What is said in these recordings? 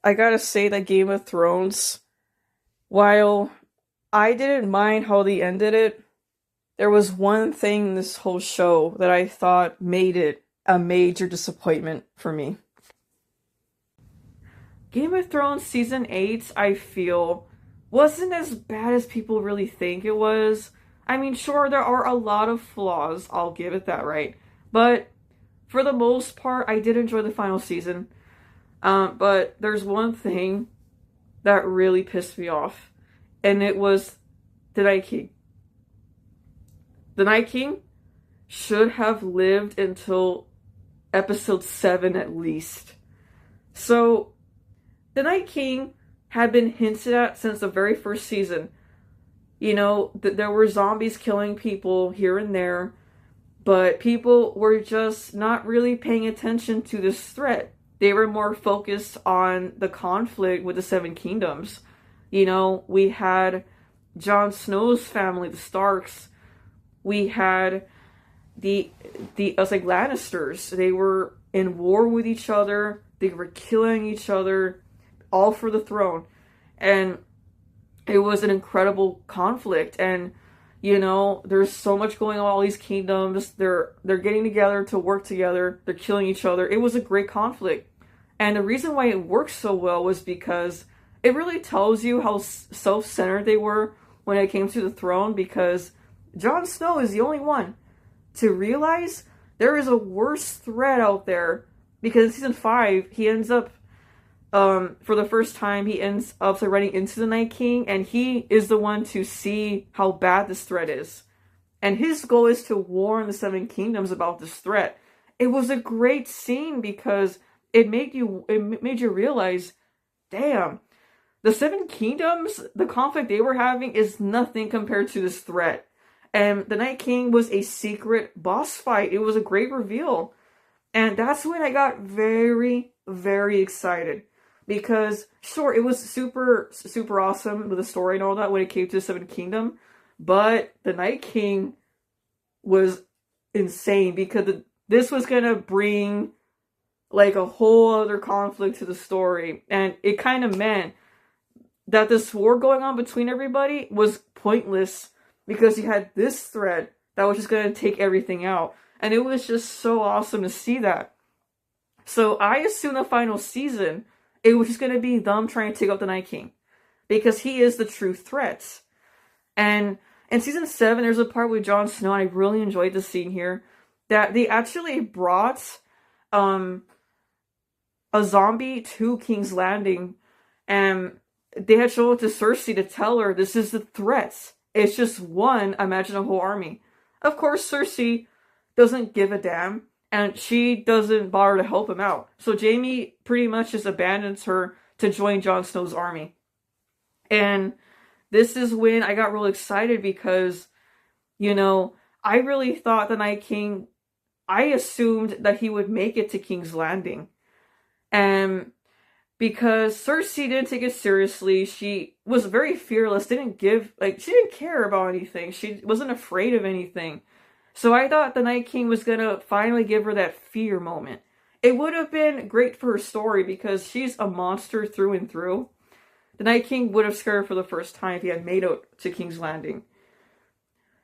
I gotta say that Game of Thrones, while I didn't mind how they ended it, there was one thing in this whole show that I thought made it a major disappointment for me. Game of Thrones season 8, I feel, wasn't as bad as people really think it was. I mean, sure, there are a lot of flaws, I'll give it that right. But for the most part, I did enjoy the final season. But there's one thing that really pissed me off, and it was the Night King. The Night King should have lived until episode 7 at least. So, the Night King had been hinted at since the very first season. You know, there were zombies killing people here and there, but people were just not really paying attention to this threat. They were more focused on the conflict with the Seven Kingdoms. You know, we had Jon Snow's family, the Starks. We had the us like Lannisters. They were in war with each other. They were killing each other, all for the throne. And it was an incredible conflict. And you know, there's so much going on, all these kingdoms. They're getting together to work together. They're killing each other. It was a great conflict. And the reason why it worked so well was because it really tells you how self-centered they were when it came to the throne, because Jon Snow is the only one to realize there is a worse threat out there, because in season 5, he ends up, for the first time, he ends up running into the Night King, and he is the one to see how bad this threat is. And his goal is to warn the Seven Kingdoms about this threat. It was a great scene because it made you realize, damn, the Seven Kingdoms, the conflict they were having is nothing compared to this threat. And the Night King was a secret boss fight. It was a great reveal. And that's when I got very, very excited. Because, sure, it was super, super awesome with the story and all that when it came to the Seven Kingdom. But the Night King was insane because this was going to bring like a whole other conflict to the story. And it kind of meant that this war going on between everybody was pointless, because you had this threat that was just going to take everything out. And it was just so awesome to see that. So I assume the final season, it was just going to be them trying to take out the Night King, because he is the true threat. And in season 7, there's a part with Jon Snow, and I really enjoyed the scene here, that they actually brought a zombie to King's Landing, and they had shown it to Cersei to tell her this is the threat. It's just one, imagine a whole army. Of course, Cersei doesn't give a damn, and she doesn't bother to help him out. So Jaime pretty much just abandons her to join Jon Snow's army. And this is when I got real excited because, you know, I really thought the Night King, I assumed that he would make it to King's Landing. And because Cersei didn't take it seriously, she was very fearless, she didn't care about anything. She wasn't afraid of anything. So I thought the Night King was gonna finally give her that fear moment. It would have been great for her story because she's a monster through and through. The Night King would have scared her for the first time if he had made it to King's Landing.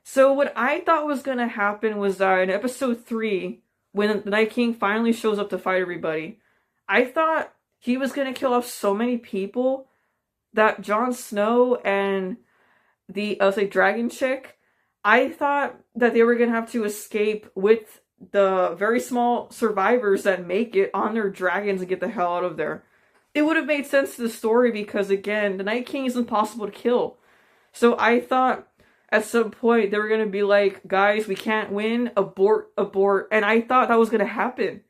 So what I thought was gonna happen was that in episode 3, when the Night King finally shows up to fight everybody, I thought he was gonna kill off so many people that Jon Snow and the dragon chick, I thought that they were going to have to escape with the very small survivors that make it on their dragons and get the hell out of there. It would have made sense to the story because, again, the Night King is impossible to kill. So I thought at some point they were going to be like, guys, we can't win, abort, abort. And I thought that was going to happen.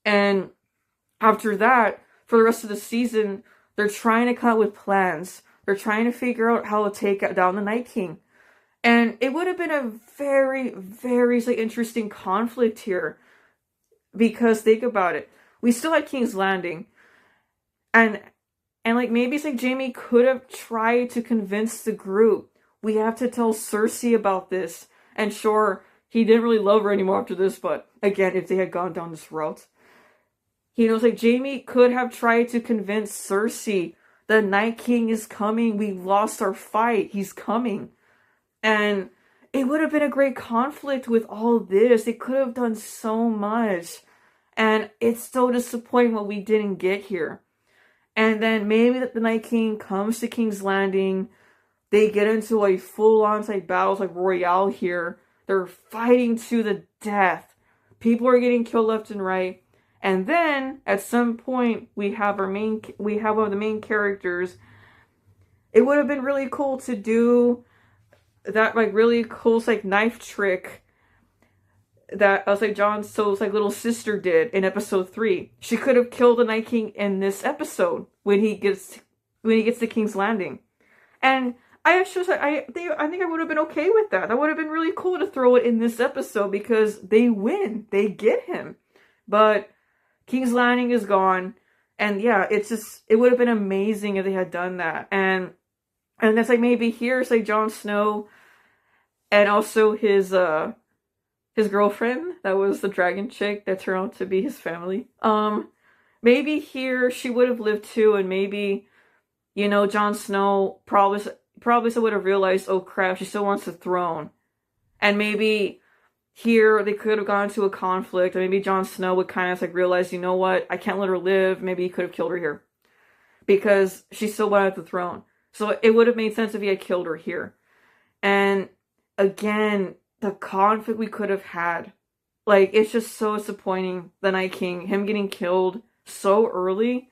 And after that, for the rest of the season, they're trying to come up with plans. They're trying to figure out how to take down the Night King. And it would have been a very, very interesting conflict here. Because think about it. We still had King's Landing. And maybe Jaime could have tried to convince the group. We have to tell Cersei about this. And sure, he didn't really love her anymore after this, but again, if they had gone down this route. You know, it's like Jaime could have tried to convince Cersei the Night King is coming. We lost our fight. He's coming. And it would have been a great conflict with all this. They could have done so much. And it's so disappointing what we didn't get here. And then maybe that the Night King comes to King's Landing. They get into a full-on like battles like Royale here. They're fighting to the death. People are getting killed left and right. And then at some point we have one of the main characters. It would have been really cool to do that like really cool like knife trick that I was like Jon Snow's like little sister did in episode 3. She could have killed the Night King in this episode when he gets to King's Landing. And I think I would have been okay with that. That would have been really cool to throw it in this episode because they win. They get him. But King's Landing is gone. And yeah, it would have been amazing if they had done that. And it's like maybe here's like Jon Snow and also his girlfriend that was the dragon chick that turned out to be his family. Maybe here she would have lived too, and maybe, you know, Jon Snow probably would have realized, oh crap, she still wants the throne. And maybe here they could have gone to a conflict, or maybe Jon Snow would kind of like realize, you know what, I can't let her live. Maybe he could have killed her here because she still wanted the throne. So it would have made sense if he had killed her here. And again, the conflict we could have had, like, it's just so disappointing. The Night King, him getting killed so early.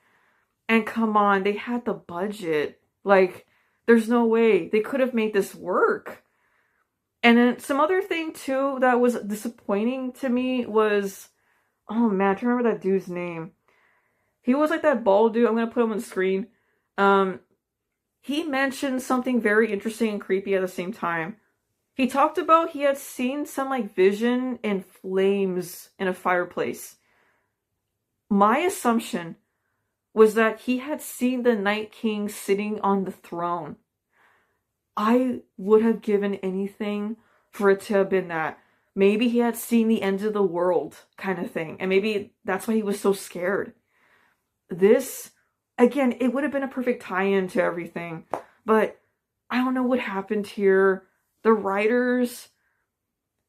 And come on, they had the budget. Like, there's no way they could have made this work. And then some other thing too that was disappointing to me was, oh man, I can't remember that dude's name. He was like that bald dude. I'm gonna put him on the screen. He mentioned something very interesting and creepy at the same time. He talked about he had seen some like vision in flames in a fireplace. My assumption was that he had seen the Night King sitting on the throne. I would have given anything for it to have been that. Maybe he had seen the end of the world kind of thing. And maybe that's why he was so scared. This, again, it would have been a perfect tie-in to everything. But I don't know what happened here. The writers,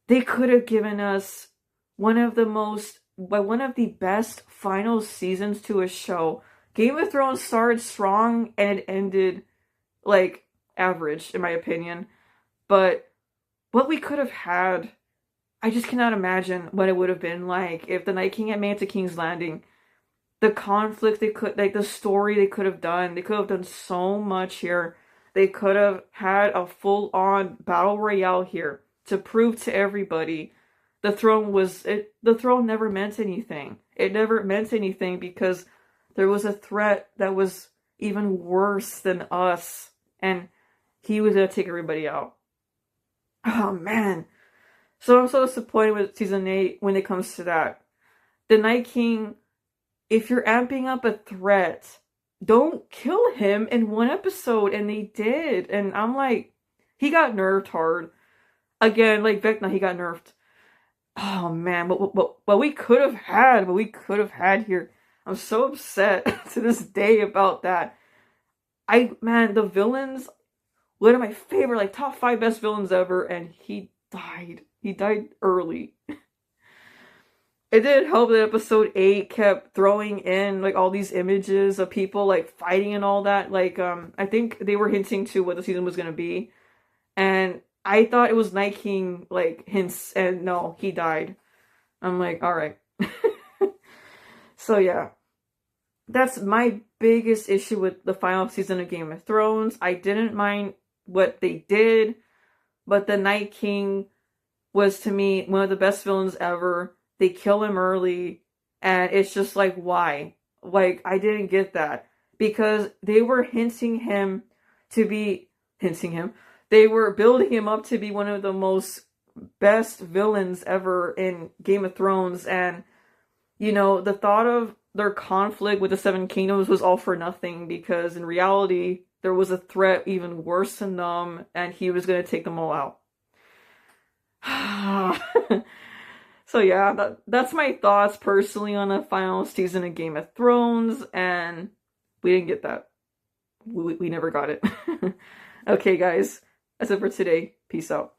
they could have given us one of the best final seasons to a show. Game of Thrones started strong and it ended like average, in my opinion. But what we could have had, I just cannot imagine what it would have been like if the Night King had made it to King's Landing. The conflict they could, like the story they could have done so much here. They could have had a full-on battle royale here to prove to everybody the throne never meant anything. It never meant anything because there was a threat that was even worse than us. And he was going to take everybody out. Oh, man. So I'm so disappointed with Season 8 when it comes to that. The Night King, if you're amping up a threat, don't kill him in one episode. And they did. And I'm like, he got nerfed hard. Again, like Vecna, he got nerfed. Oh, man. What we could have had here. I'm so upset to this day about that. The villains, one of my favorite, like, top 5 best villains ever, and he died. He died early. It did help that episode 8 kept throwing in, like, all these images of people, like, fighting and all that. Like, I think they were hinting to what the season was gonna be. And I thought it was Night King, like, hints, and no, he died. I'm like, alright. So, yeah. That's my biggest issue with the final season of Game of Thrones. I didn't mind what they did, but the Night King was, to me, one of the best villains ever. They kill him early, and it's just like, why? Like, I didn't get that. Because they were they were building him up to be one of the most best villains ever in Game of Thrones, and, you know, the thought of their conflict with the Seven Kingdoms was all for nothing, because in reality, there was a threat even worse than them, and he was going to take them all out. So So yeah, that's my thoughts personally on the final season of Game of Thrones, and we didn't get that. We never got it. Okay, guys, that's it for today. Peace out.